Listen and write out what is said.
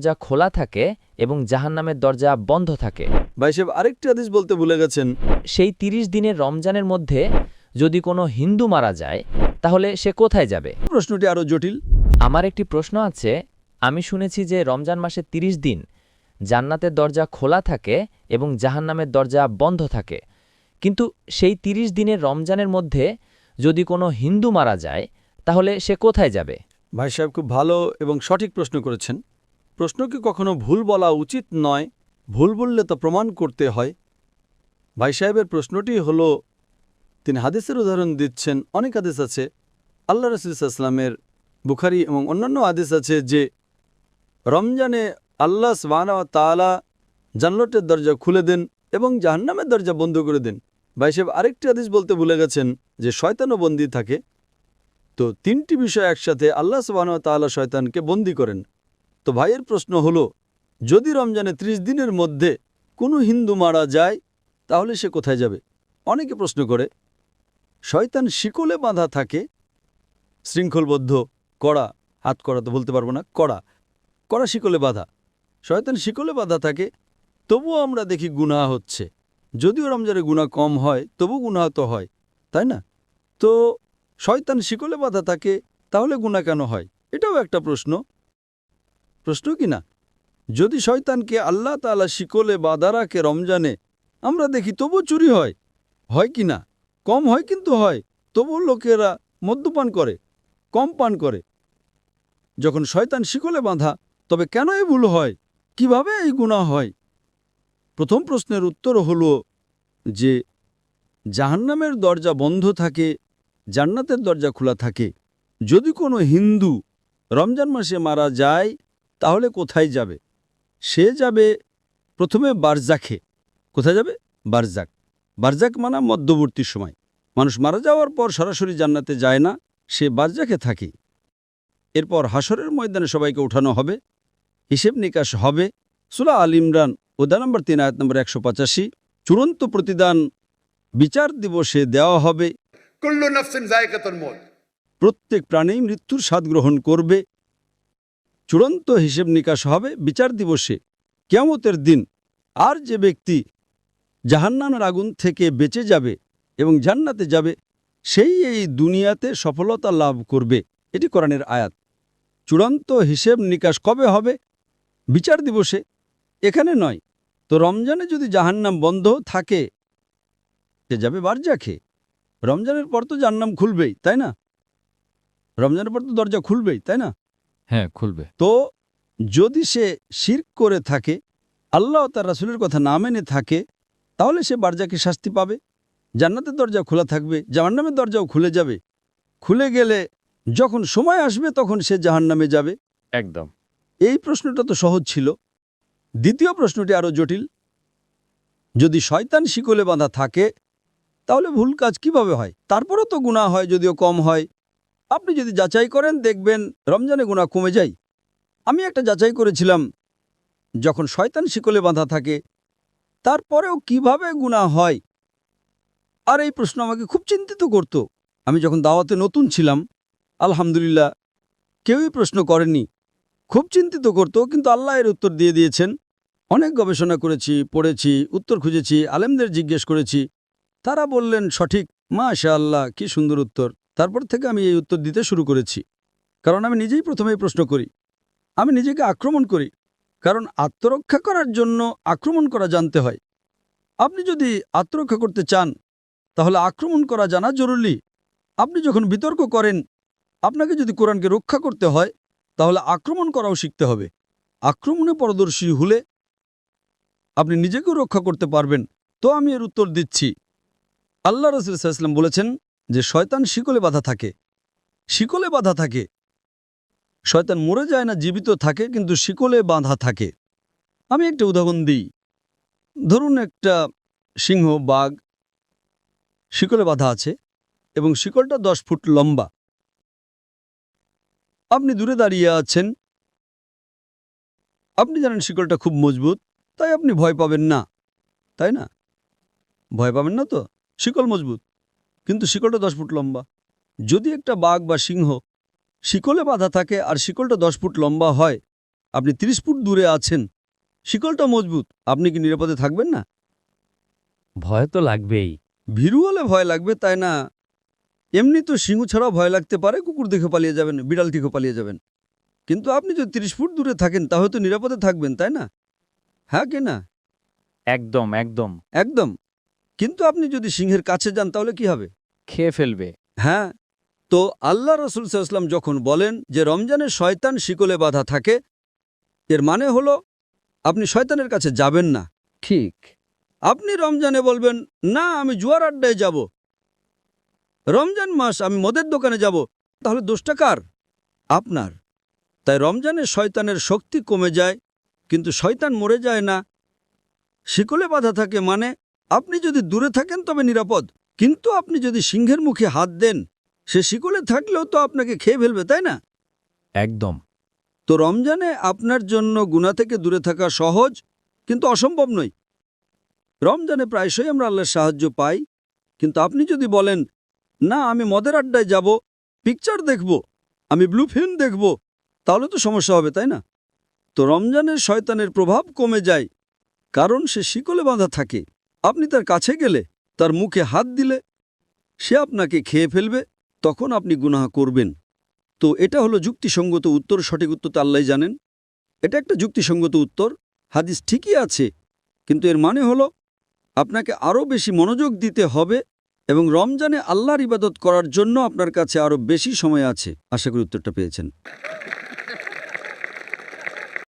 দরজা খোলা থাকে এবং জাহান্নামের দরজা বন্ধ থাকে। ভাই সাহেব আরেকটি হাদিস বলতে ভুলে গেছেন। সেই ৩০ দিনের রমজানের মধ্যে যদি কোনো হিন্দু মারা যায় তাহলে সে কোথায় যাবে? প্রশ্নটি আরও জটিল। আমার একটি প্রশ্ন আছে। আমি শুনেছি যে রমজান মাসে ৩০ দিন জান্নাতের দরজা খোলা থাকে এবং জাহান্নামের দরজা বন্ধ থাকে, কিন্তু সেই ৩০ দিনের রমজানের মধ্যে যদি কোনো হিন্দু মারা যায় তাহলে সে কোথায় যাবে? ভাই সাহেব খুব ভালো এবং সঠিক প্রশ্ন করেছেন। প্রশ্নকে কখনো ভুল বলা উচিত নয়, ভুল বললে তা প্রমাণ করতে হয়। ভাই সাহেবের প্রশ্নটি হলো, তিনি হাদিসের উদাহরণ দিচ্ছেন। অনেক হাদিস আছে আল্লাহ রাসূল সাল্লাল্লাহু আলাইহি ওয়াসাল্লামের, বুখারী এবং অন্যান্য হাদিস আছে যে রমজানে আল্লাহ সুবহানাহু ওয়া তাআলা জান্নাতের দরজা খুলে দেন এবং জাহান্নামের দরজা বন্ধ করে দেন। ভাই সাহেব আরেকটি হাদিস বলতে ভুলে গেছেন যে শয়তানও বন্দী থাকে। তো তিনটি বিষয় একসাথে, আল্লাহ সুবহানাহু ওয়া তাআলা শয়তানকে বন্দী করেন। তো ভাইয়ের প্রশ্ন হলো, যদি রমজানে ৩০ দিনের মধ্যে কোনো হিন্দু মারা যায় তাহলে সে কোথায় যাবে? অনেকে প্রশ্ন করে, শয়তান শিকলে বাঁধা থাকে, শৃঙ্খলবদ্ধ, কড়া, হাত কড়া তো বলতে পারবো না, কড়া কড়া শিকলে বাঁধা। শয়তান শিকলে বাঁধা থাকে, তবুও আমরা দেখি গুনাহ হচ্ছে। যদিও রমজানে গুনাহ কম হয়, তবু গুনাহ তো হয়, তাই না? তো শয়তান শিকলে বাঁধা থাকে, তাহলে গুনাহ কেন হয়? এটাও একটা প্রশ্ন কি না? যদি শয়তানকে আল্লাহ তাআলা শিকলে বাঁধা রাখে রমজানে, আমরা দেখি তবু চুরি হয়, হয় কি না? কম হয় কিন্তু হয়। তবু লোকেরা মদ্যপান করে, কম পান করে। যখন শয়তান শিকলে বাঁধা, তবে কেন এই ভুল হয়? কিভাবে এই গুনাহ হয়? প্রথম প্রশ্নের উত্তর হলো যে জাহান্নামের দরজা বন্ধ থাকে, জান্নাতের দরজা খোলা থাকে। যদি কোনো হিন্দু রমজান মাসে মারা যায় তাহলে কোথায় যাবে? সে যাবে প্রথমে বারজাখে। কোথায় যাবে? বারজাক। বারজাক মানে মধ্যবর্তী সময়। মানুষ মারা যাওয়ার পর সরাসরি জান্নাতে যায় না, সে বারজাখে থাকে। এরপর হাসরের ময়দানে সবাইকে উঠানো হবে, হিসেব নিকাশ হবে। সূরা আল ইমরান অধ্যায় নম্বর ৩ আয়াত নম্বর ১৮৫। চূড়ান্ত প্রতিদান বিচার দিবসে দেওয়া হবে। কুল্লু নাফসিন যায়কাতুল মউত। প্রত্যেক প্রাণী মৃত্যুর স্বাদ গ্রহণ করবে। চূড়ান্ত হিসেব নিকাশ হবে বিচার দিবসে, কিয়ামতের দিন। আর যে ব্যক্তি জাহান্নামের আগুন থেকে বেঁচে যাবে এবং জান্নাতে যাবে, সেই এই দুনিয়াতে সফলতা লাভ করবে। এটি কোরআনের আয়াত। চূড়ান্ত হিসেব নিকাশ কবে হবে? বিচার দিবসে, এখানে নয়। তো রমজানে যদি জাহান্নাম বন্ধ থাকে, সে যাবে বারজাখে। রমজানের পর তো জাহান্নাম খুলবেই, তাই না? রমজানের পর তো দরজা খুলবেই, তাই না? হ্যাঁ, খুলবে। তো যদি সে শিরক করে থাকে, আল্লাহ ও তার রাসূলের কথা না মেনে থাকে, তাহলে সে বারজাকে শাস্তি পাবে। জান্নাতের দরজা খোলা থাকবে, জাহান্নামের দরজাও খুলে যাবে। খুলে গেলে যখন সময় আসবে তখন সে জাহান্নামে যাবে। একদম। এই প্রশ্নটা তো সহজ ছিল। দ্বিতীয় প্রশ্নটি আরও জটিল। যদি শয়তান শিকলে বাঁধা থাকে তাহলে ভুল কাজ কিভাবে হয়? তারপরও তো গুনাহ হয়, যদিও কম হয়। আপনি যদি যাচাই করেন দেখবেন রমজানে গুনাহ কমে যায়। আমি একটা যাচাই করেছিলাম, যখন শয়তান শিকলে বাঁধা থাকে তারপরেও কিভাবে গুনাহ হয়। আর এই প্রশ্ন আমাকে খুব চিন্তিত করত। আমি যখন দাওয়াতে নতুন ছিলাম, আলহামদুলিল্লাহ কেউই প্রশ্ন করেনি, খুব চিন্তিত করত, কিন্তু আল্লাহ এর উত্তর দিয়ে দিয়েছেন। অনেক গবেষণা করেছি, পড়েছি, উত্তর খুঁজেছি, আলেমদের জিজ্ঞেস করেছি, তারা বললেন সঠিক। মাশাআল্লাহ, কি সুন্দর উত্তর। তারপর থেকে আমি এই উত্তর দিতে শুরু করেছি, কারণ আমি নিজেই প্রথমেই প্রশ্ন করি। আমি নিজেকে আক্রমণ করি, কারণ আত্মরক্ষা করার জন্য আক্রমণ করা জানতে হয়। আপনি যদি আত্মরক্ষা করতে চান তাহলে আক্রমণ করা জানা জরুরি। আপনি যখন বিতর্ক করেন, আপনাকে যদি কোরআনকে রক্ষা করতে হয় তাহলে আক্রমণ করাও শিখতে হবে। আক্রমণে পারদর্শী হলে আপনি নিজেকেও রক্ষা করতে পারবেন। তো আমি এর উত্তর দিচ্ছি। আল্লাহ রাসূল সাল্লাল্লাহু আলাইহি ওয়াসাল্লাম বলেছেন যে শয়তান শিকলে বাঁধা থাকে। শিকলে বাঁধা থাকে। শয়তান মরে যায় না, জীবিত থাকে, কিন্তু শিকলে বাঁধা থাকে। আমি একটা উদাহরণ দিই। ধরুন একটা সিংহ, বাঘ শিকলে বাঁধা আছে এবং শিকলটা 10 ফুট লম্বা। আপনি দূরে দাঁড়িয়ে আছেন, আপনি জানেন শিকলটা খুব মজবুত, তাই আপনি ভয় পাবেন না, তাই না? ভয় পাবেন না তো, শিকল মজবুত, কিন্তু শিকলটা 10 ফুট লম্বা। যদি একটা বাঘ বা সিংহ শিকলে বাঁধা থাকে আর শিকলটা 10 ফুট লম্বা হয়, আপনি 30 ফুট দূরে আছেন, শিকলটা মজবুত, আপনি কি নিরাপদে থাকবেন না? ভয় তো লাগবেই। ভীরু হলে ভয় লাগবে, তাই না? এমনি তো সিংহ ছাড়াও ভয় লাগতে পারে, কুকুর দেখে পালিয়ে যাবেন, বিড়াল দেখে পালিয়ে যাবেন। কিন্তু আপনি যদি 30 ফুট দূরে থাকেন তাহলে তো নিরাপদে থাকবেন, তাই না? হ্যাঁ কি না? একদম একদম। একদম। কিন্তু আপনি যদি সিংহের কাছে যান তাহলে কি হবে? খেয়ে ফেলবে। হ্যাঁ, তো আল্লাহ রাসূল সাল্লাল্লাহু আলাইহি ওয়াসাল্লাম যখন বলেন যে রমজানে শয়তান শিকলে বাঁধা থাকে, এর মানে হলো আপনি শয়তানের কাছে যাবেন না। ঠিক। আপনি রমজানে বলবেন, না আমি জুয়ার আড্ডায় যাব, রমজান মাস আমি মদের দোকানে যাব, তাহলে দোষটা কার? আপনার। তাই রমজানে শয়তানের শক্তি কমে যায়, কিন্তু শয়তান মরে যায় না। শিকলে বাঁধা থাকে মানে আপনি যদি দূরে থাকেন তবে নিরাপদ, কিন্তু আপনি যদি সিংহের মুখে হাত দেন, সে শিকলে থাকলেও তো আপনাকে খেয়ে ফেলবে, তাই না? একদম। তো রমজানে আপনার জন্য গুনাহ থেকে দূরে থাকা সহজ, কিন্তু অসম্ভব নয়। রমজানে প্রায়শই আমরা আল্লাহর সাহায্য পাই, কিন্তু আপনি যদি বলেন, না আমি মদের আড্ডায় যাব, পিকচার দেখব, আমি ব্লু ফিল্ম দেখব, তাহলে তো সমস্যা হবে, তাই না? তো রমজানের শয়তানের প্রভাব কমে যায়, কারণ সে শিকলে বাঁধা থাকে। আপনি তার কাছে গেলে, তার মুখে হাত দিলে, সে আপনাকে খেয়ে ফেলবে, তখন আপনি গুনাহ করবেন। তো এটা হলো যুক্তিসঙ্গত উত্তর। সঠিক উত্তর তো আল্লাহই জানেন। এটা একটা যুক্তিসঙ্গত উত্তর, হাদিস ঠিকই আছে, কিন্তু এর মানে হলো আপনাকে আরও বেশি মনোযোগ দিতে হবে এবং রমজানে আল্লাহর ইবাদত করার জন্য আপনার কাছে আরও বেশি সময় আছে। আশা করি উত্তরটা পেয়েছেন।